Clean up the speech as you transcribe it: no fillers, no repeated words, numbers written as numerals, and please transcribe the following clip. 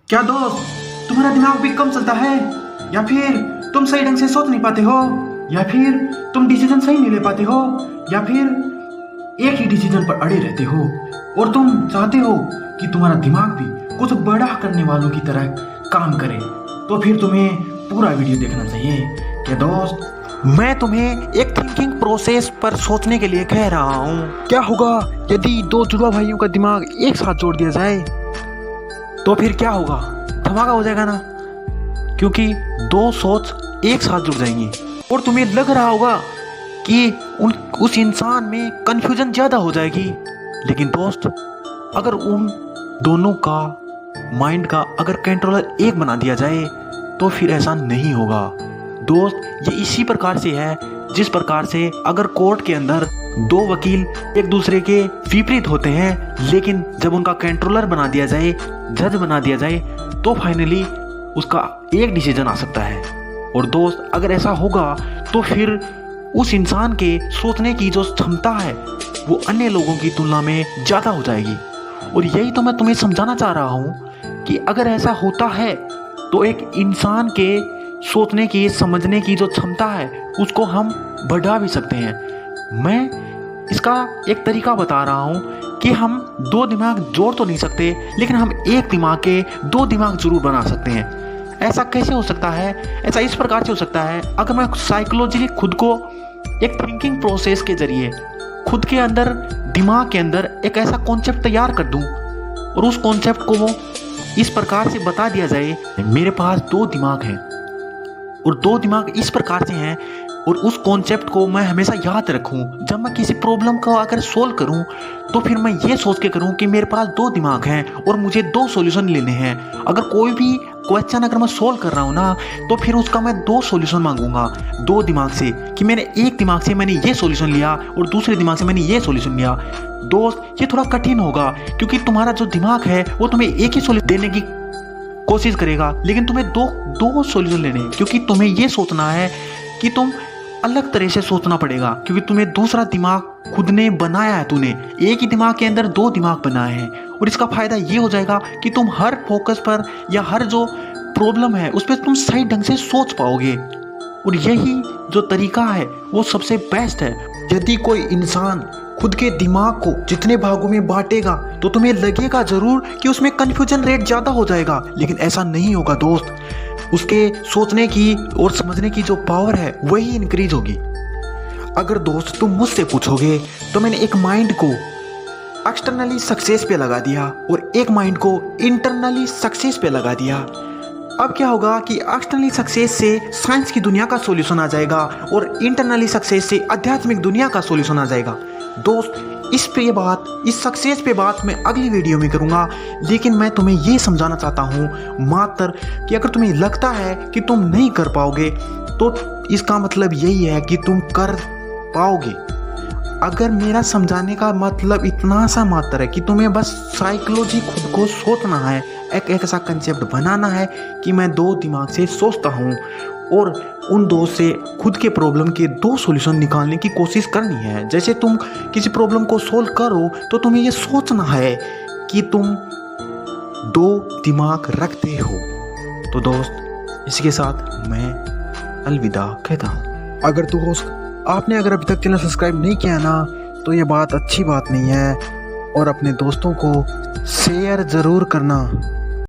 क्या दोस्त, तुम्हारा दिमाग भी कम चलता है, या फिर तुम सही ढंग से सोच नहीं पाते हो, या फिर तुम डिसीजन सही नहीं ले पाते हो, या फिर एक ही डिसीजन पर अड़े रहते हो और तुम चाहते हो कि तुम्हारा दिमाग भी कुछ बड़ा करने वालों की तरह काम करे, तो फिर तुम्हें पूरा वीडियो देखना चाहिए। क्या दोस्त, मैं तुम्हें एक थिंकिंग प्रोसेस पर सोचने के लिए कह रहा हूँ। क्या होगा यदि दो जुड़वा भाइयों का दिमाग एक साथ जोड़ दिया जाए? तो फिर क्या होगा? धमाका हो जाएगा ना, क्योंकि दो सोच एक साथ जुड़ जाएंगी और तुम्हें लग रहा होगा कि उस इंसान में कंफ्यूजन ज़्यादा हो जाएगी। लेकिन दोस्त, अगर उन दोनों का माइंड का अगर कंट्रोलर एक बना दिया जाए तो फिर ऐसा नहीं होगा। दोस्त, ये इसी प्रकार से है जिस प्रकार से अगर कोर्ट के अंदर दो वकील एक दूसरे के विपरीत होते हैं, लेकिन जब उनका कंट्रोलर बना दिया जाए, जज बना दिया जाए, तो फाइनली उसका एक डिसीजन आ सकता है। और दोस्त, अगर ऐसा होगा तो फिर उस इंसान के सोचने की जो क्षमता है वो अन्य लोगों की तुलना में ज़्यादा हो जाएगी। और यही तो मैं तुम्हें समझाना चाह रहा हूँ कि अगर ऐसा होता है तो एक इंसान के सोचने की, समझने की जो क्षमता है उसको हम बढ़ा भी सकते हैं। मैं इसका एक तरीका बता रहा हूँ कि हम दो दिमाग जोड़ तो नहीं सकते, लेकिन हम एक दिमाग के दो दिमाग जरूर बना सकते हैं। ऐसा कैसे हो सकता है? ऐसा इस प्रकार से हो सकता है, अगर मैं साइकोलॉजिकली खुद को एक थिंकिंग प्रोसेस के जरिए खुद के अंदर, दिमाग के अंदर एक ऐसा कॉन्सेप्ट तैयार कर दूं और उस कॉन्सेप्ट को वो इस प्रकार से बता दिया जाए, मेरे पास दो दिमाग हैं और दो दिमाग इस प्रकार से हैं, और उस कॉन्सेप्ट को मैं हमेशा याद रखूं। जब मैं किसी प्रॉब्लम को अगर सोल्व करूं तो फिर मैं ये सोच के करूं कि मेरे पास दो दिमाग हैं और मुझे दो सॉल्यूशन लेने हैं। अगर कोई भी क्वेश्चन अगर मैं सोल्व कर रहा हूं ना, तो फिर उसका मैं दो सॉल्यूशन मांगूंगा दो दिमाग से, कि मैंने एक दिमाग से मैंने ये सॉल्यूशन लिया और दूसरे दिमाग से मैंने ये सॉल्यूशन लिया। दोस्त, ये थोड़ा कठिन होगा क्योंकि तुम्हारा जो दिमाग है वो तुम्हें एक ही सॉल्यूशन देने की कोशिश करेगा, लेकिन तुम्हें दो सॉल्यूशन लेने हैं, क्योंकि तुम्हें ये सोचना है कि तुम अलग तरह से सोचना पड़ेगा, क्योंकि तुम्हें दूसरा दिमाग खुद ने बनाया है। तूने एक ही दिमाग के अंदर दो दिमाग बनाए हैं, और इसका फायदा ये हो जाएगा कि तुम हर फोकस पर या हर जो प्रॉब्लम है उस पर तुम सही ढंग से सोच पाओगे। और यही जो तरीका है वो सबसे बेस्ट है। यदि कोई इंसान खुद के दिमाग को जितने भागों में बांटेगा तो तुम्हें लगेगा जरूर कि उसमें कंफ्यूजन रेट ज़्यादा हो जाएगा, लेकिन ऐसा नहीं होगा दोस्त। उसके सोचने की और समझने की जो पावर है वही इंक्रीज होगी। अगर दोस्त तुम मुझसे पूछोगे तो मैंने एक माइंड को एक्सटर्नली सक्सेस पे लगा दिया और एक माइंड को इंटरनली सक्सेस पे लगा दिया। अब क्या होगा कि एक्सटर्नली सक्सेस से साइंस की दुनिया का सॉल्यूशन आ जाएगा और इंटरनली सक्सेस से आध्यात्मिक दुनिया का सॉल्यूशन आ जाएगा। दोस्त, इस सक्सेस पे बात मैं अगली वीडियो में करूंगा, लेकिन मैं तुम्हें ये समझाना चाहता हूँ मात्र कि अगर तुम्हें लगता है कि तुम नहीं कर पाओगे तो इसका मतलब यही है कि तुम कर पाओगे। अगर मेरा समझाने का मतलब इतना सा मात्र है कि तुम्हें बस साइकोलॉजी खुद को सोचना है, एक ऐसा कंसेप्ट बनाना है कि मैं दो दिमाग से सोचता हूँ और उन दो से खुद के प्रॉब्लम के दो सॉल्यूशन निकालने की कोशिश करनी है। जैसे तुम किसी प्रॉब्लम को सोल्व करो तो तुम्हें ये सोचना है कि तुम दो दिमाग रखते हो। तो दोस्त, इसके साथ मैं अलविदा कहता हूँ। अगर दोस्त आपने अगर अभी तक चैनल सब्सक्राइब नहीं किया ना, तो ये बात अच्छी बात नहीं है, और अपने दोस्तों को शेयर ज़रूर करना।